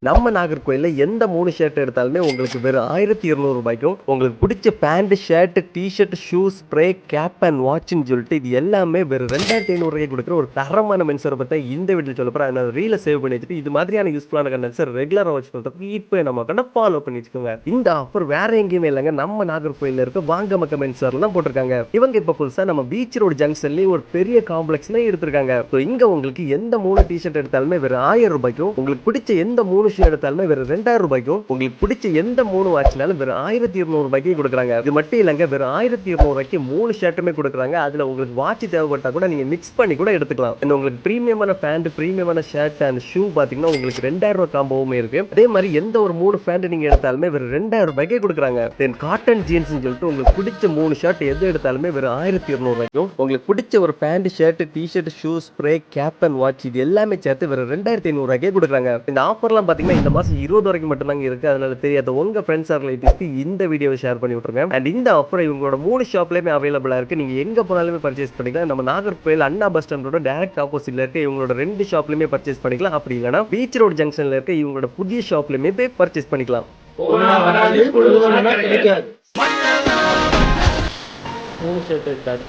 நம்ம நாகர்கோயில்ல எந்த 3 ஷர்ட் எடுத்தாலுமே உங்களுக்கு வெறும் ரூ. 1200 உங்களுக்கு பிடிச்ச pant, shirt, T shirt, shoes, spray, cap and வாட்ச்ன்னு சொல்லிட்டு இது எல்லாமே வெறும் ரூ. 2500 குடுக்குற ஒரு தரமான மென்ஸர பத்தி இந்த வீடியோல சொல்லப் போறேன். அதனால ரீல சேவ் பண்ணி வச்சுட்டு இது மாதிரியான யூஸ்ஃபுல்லான கண்டென்ட்ஸ ரெகுலரா வாட்ச் பண்றதுக்கு இப்போ நம்ம அக்கௌண்ட்ட ஃபாலோ பண்ணி வச்சுக்கோங்க. இந்த ஆஃபர் வேற எங்கேயுமே இல்லங்க. நம்ம நாகர்கோயில்ல இருக்க வாங்க மக்க மென்ஸர்ல தான் போட்டிருக்காங்க. இவங்க இப்ப புதுசா நம்ம பீச் ரோட் ஜங்ஷன்லயே ஒரு பெரிய காம்ப்ளெக்ஸ்ல எடுத்திருக்காங்க. சோ இங்க உங்களுக்கு எந்த 3 டீ-ஷர்ட் எடுத்தாலுமே வெறும் ரூ. 1000 உங்களுக்கு பிடிச்ச எந்த 3 ஷூ எடுத்தாலுமே வெறும் ரூ. 2000 உங்களுக்கு பிடிச்ச எந்த 3 வாட்ச்னாலும் வெறும் ரூ. 1200 குடுக்குறாங்க. இது மட்டும் இல்லங்க வெறும் ரூ. 1200 3 ஷர்ட்டுமே குடுக்குறாங்க. அதுல உங்களுக்கு வாட்ச் தேவைப்பட்டா கூட நீங்க மிக்ஸ் பண்ணி கூட எடுத்துக்கலாம். இன்னும் உங்களுக்கு பிரீமியமான பேண்ட், பிரீமியமான ஷர்ட் அண்ட் ஷூ பாத்தீங்கன்னா உங்களுக்கு ரூ. 2000 காம்போவுமே இருக்கு. அதே மாதிரி எந்த ஒரு 3 பேண்ட் நீங்க எடுத்தாலுமே வெறும் ரூ. 2000 குடுக்குறாங்க. தென் காட்டன் ஜீன்ஸ்னு சொல்லிட்டு உங்களுக்கு பிடிச்ச 3 ஷர்ட் எது எடுத்தாலுமே வெறும் ரூ. 1200 உங்களுக்கு பிடிச்ச ஒரு pant, shirt, T-shirt, shoe, spray, cap and watch இது எல்லாமே சேர்த்து வெறும் ரூ. 2500 குடுக்குறாங்க. இந்த ஆஃபர்லாம் பாத்தீங்கன்னா இந்த மாசம் 20 வரைக்கும் மட்டும் தாங்க இருக்கு. அதனால தெரியாத உங்க ஃப்ரெண்ட்ஸ் ஆர் ரிலேட்டிவ்ஸ்க்கு இந்த வீடியோவை ஷேர் பண்ணி விட்டுருங்க. அண்ட் இந்த ஆஃபர் இவங்களோட 3 ஷாப்லயுமே அவைலபிளா இருக்கு. நீங்க எங்க போனாலுமே பர்ச்சேஸ் பண்ணிக்கலாம். நம்ம நாகர்கோயில் அண்ணா பஸ் ஸ்டாண்டோட டைரக்ட் ஆப்போசிட்ல இருக்க இவங்களோட 2 ஷாப்லயுமே பர்ச்சேஸ் பண்ணிக்கலாம். அப்படி இல்லனா பீச் ரோட் ஜங்ஷன்ல இருக்க இவங்களோட புதிய ஷாப்லயுமே போய் பர்ச்சேஸ் பண்ணிக்கலாம். போனா வராது, பொழுது போனா கிடைக்காது. 3 ஷர்ட் எடுத்தாரு.